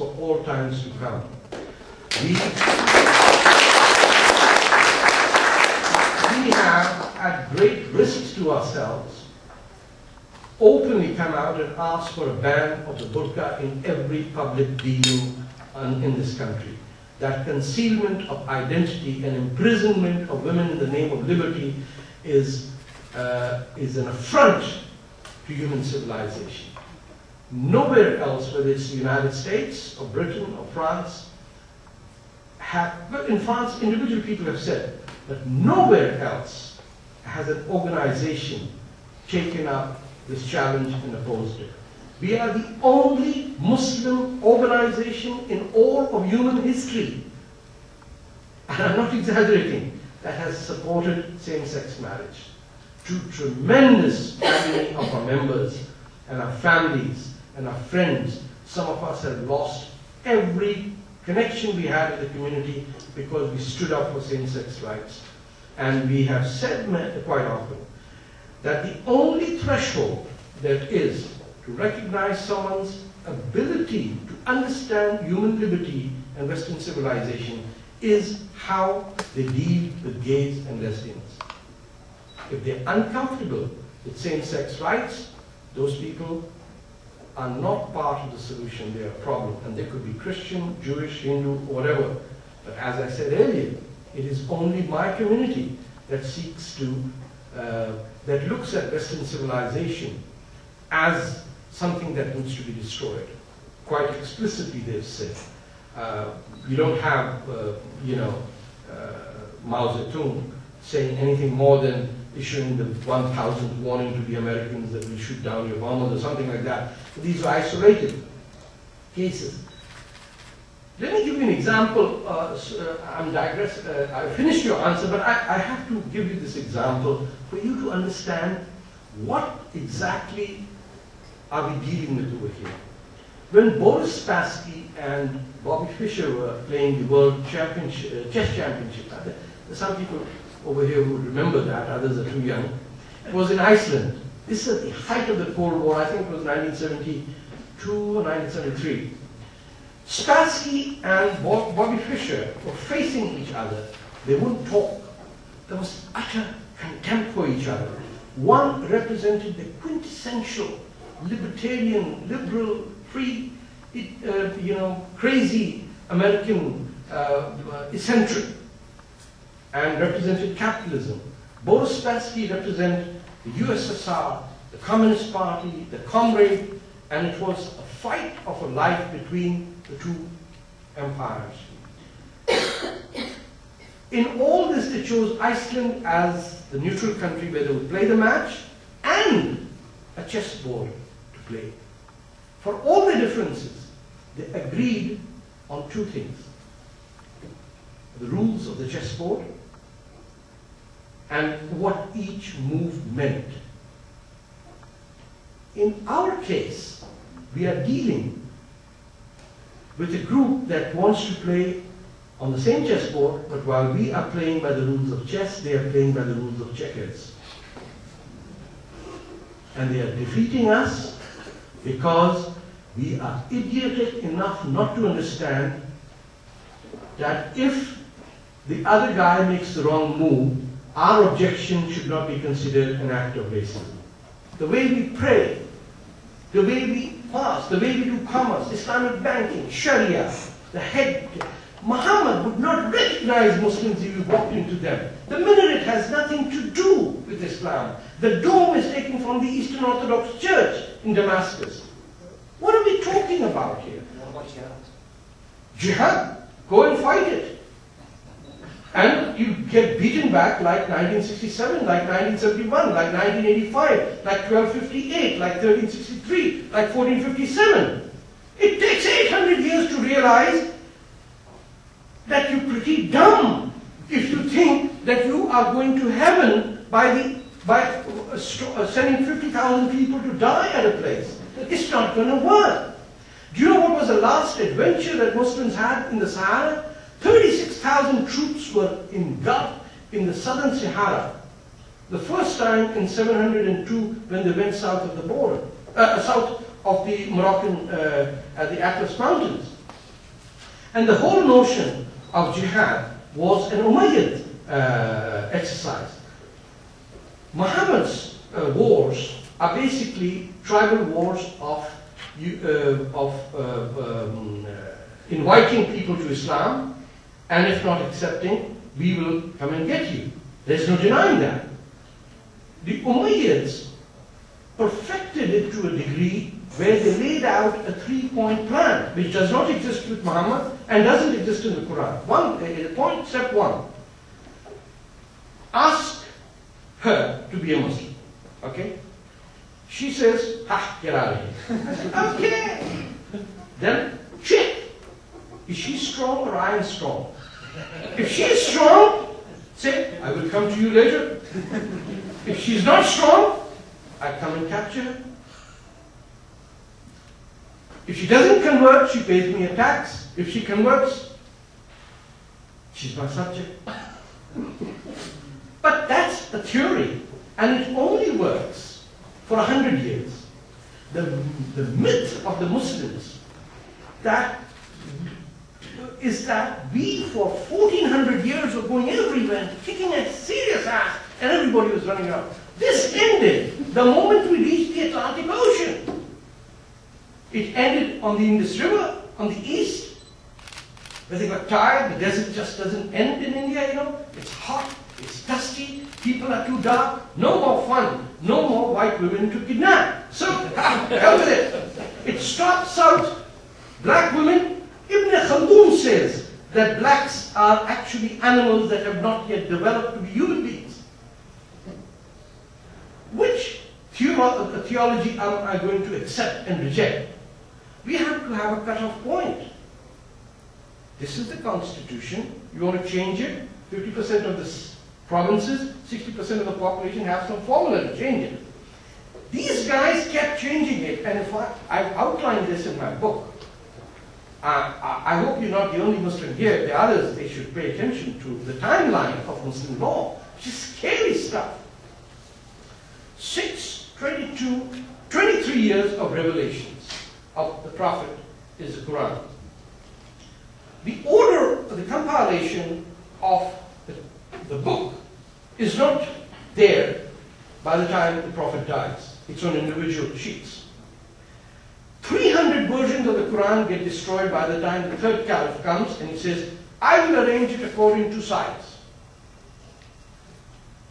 for all times to come. We have, at great risk to ourselves, openly come out and asked for a ban of the burqa in every public dealing in this country. That concealment of identity and imprisonment of women in the name of liberty is an affront to human civilization. Nowhere else, whether it's the United States or Britain or France, but in France, individual people have said, but nowhere else has an organization taken up this challenge and opposed it. We are the only Muslim organization in all of human history, and I'm not exaggerating, that has supported same-sex marriage. To tremendous agony of our members and our families and our friends, some of us have lost every connection we had with the community because we stood up for same-sex rights. And we have said quite often that the only threshold there is to recognize someone's ability to understand human liberty and Western civilization is how they deal with gays and lesbians. If they're uncomfortable with same-sex rights, those people are not part of the solution, they're a problem. And they could be Christian, Jewish, Hindu, whatever. But as I said earlier, it is only my community that seeks to, that looks at Western civilization as something that needs to be destroyed. Quite explicitly they've said. You don't have, Mao Zedong saying anything more than issuing the 1,000th warning to the Americans that we shoot down your bombers or something like that. But these are isolated cases. Let me give you an example. I'm digressing. I finished your answer, but I have to give you this example for you to understand what exactly are we dealing with over here. When Boris Spassky and Bobby Fischer were playing the World Championship, Chess Championship, there's some people over here who remember that, others are too young. It was in Iceland. This is at the height of the Cold War, I think it was 1972 or 1973. Spassky and Bobby Fischer were facing each other. They wouldn't talk. There was utter contempt for each other. One represented the quintessential libertarian, liberal, free, crazy American eccentric, and represented capitalism. Boris Spassky represented the USSR, the Communist Party, the Comrade, and it was a fight of a life between the two empires. In all this, they chose Iceland as the neutral country where they would play the match and a chessboard to play. For all the differences, they agreed on two things: the rules of the chessboard and what each move meant. In our case, we are dealing with a group that wants to play on the same chessboard, but while we are playing by the rules of chess, they are playing by the rules of checkers. And they are defeating us because we are idiotic enough not to understand that if the other guy makes the wrong move, our objection should not be considered an act of racism. The way we pray, the way we fast, the way we do commerce, Islamic banking, Sharia, the head. Muhammad would not recognize Muslims if you walked into them. The minaret has nothing to do with Islam. The dome is taken from the Eastern Orthodox Church in Damascus. What are we talking about here? What about jihad? Jihad? Go and fight it. And you get beaten back like 1967, like 1971, like 1985, like 1258, like 1363, like 1457. It takes 800 years to realize that you're pretty dumb if you think that you are going to heaven by sending 50,000 people to die at a place. It's not going to work. Do you know what was the last adventure that Muslims had in the Sahara? 36,000 troops were engulfed in the southern Sahara. The first time in 702 when they went south of the border, south of the Moroccan, the Atlas Mountains. And the whole notion of jihad was an Umayyad exercise. Muhammad's wars are basically tribal wars of inviting people to Islam, and if not accepting, we will come and get you. There's no denying that. The Umayyads perfected it to a degree where they laid out a three-point plan, which does not exist with Muhammad and doesn't exist in the Quran. Step one, ask her to be a Muslim. Okay? She says, get out of here. Okay. Then check. Is she strong or I am strong? If she is strong, say, I will come to you later. If she's not strong, I come and capture her. If she doesn't convert, she pays me a tax. If she converts, she's my subject. But that's a theory, and it only works for 100 years. The myth of the Muslims is that we, for 1400 years, were going everywhere, kicking a serious ass, and everybody was running around. This ended the moment we reached the Atlantic Ocean. It ended on the Indus River, on the east, where they got tired. The desert just doesn't end in India, you know. It's hot, it's dusty, people are too dark, no more fun, no more white women to kidnap. So, hell with it. It stopped south. Black women, Ibn Khaldun says that blacks are actually animals that have not yet developed to be human beings. Which theology am I going to accept and reject? We have to have a cutoff point. This is the constitution. You want to change it? 50% of the provinces, 60% of the population have some formula to change it. These guys kept changing it, and I've outlined this in my book. I hope you're not the only Muslim here. The others, they should pay attention to the timeline of Muslim law, which is scary stuff. 23 years of revelations of the Prophet is the Quran. The order, the compilation of the book is not there by the time the Prophet dies. It's on individual sheets. 300 versions of the Quran get destroyed by the time the third caliph comes, and he says, I will arrange it according to size.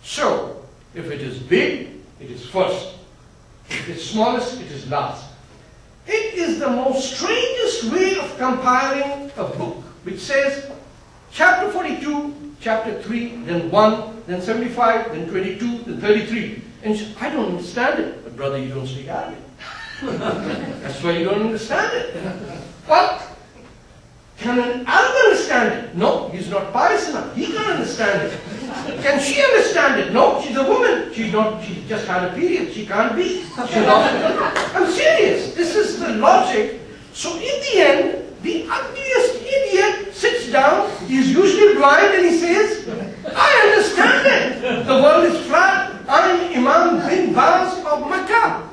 So, if it is big, it is first. If it's smallest, it is last. It is the most strangest way of compiling a book, which says, chapter 42, chapter 3, then 1, then 75, then 22, then 33. And she says, I don't understand it. But brother, you don't speak Arabic. That's why you don't understand it. Well, can an Arab understand it? No, he's not pious enough. He can't understand it. Can she understand it? No, she's a woman. She just had a period. She can't be. I'm serious. This is the logic. So in the end, the ugliest idiot sits down. He's usually blind, and he says, I understand it. The world is flat. I'm Imam bin Baz of Makkah.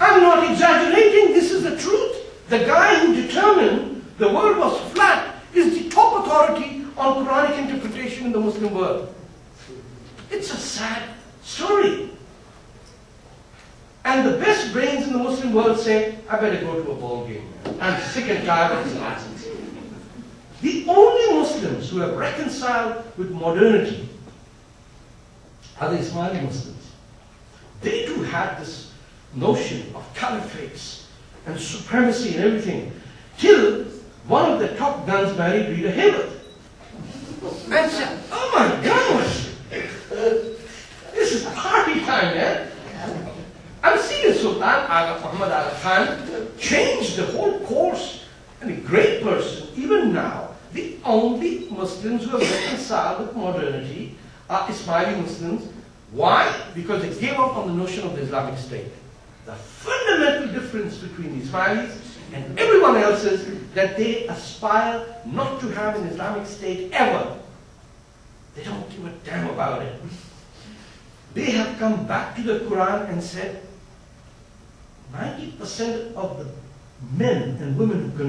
I'm not exaggerating. This is the truth. The guy who determined the world was flat is the top authority on Quranic interpretation in the Muslim world. It's a sad story. And the best brains in the Muslim world say, I better go to a ball game. I'm sick and tired of this nonsense. The only Muslims who have reconciled with modernity are the Ismaili Muslims. They too had this notion of caliphates and supremacy and everything, till one of the top guns married Rita Hayworth. And said, oh my gosh, this is party time, man. I'm serious. Sultan Muhammad Agha Khan changed the whole course, and a great person. Even now, the only Muslims who have reconciled with modernity are Ismaili Muslims. Why? Because they gave up on the notion of the Islamic State. The fundamental difference between the Ismailis and everyone else is that they aspire not to have an Islamic State ever. They don't give a damn about it. They have come back to the Quran and said, 90% of the men and women who convert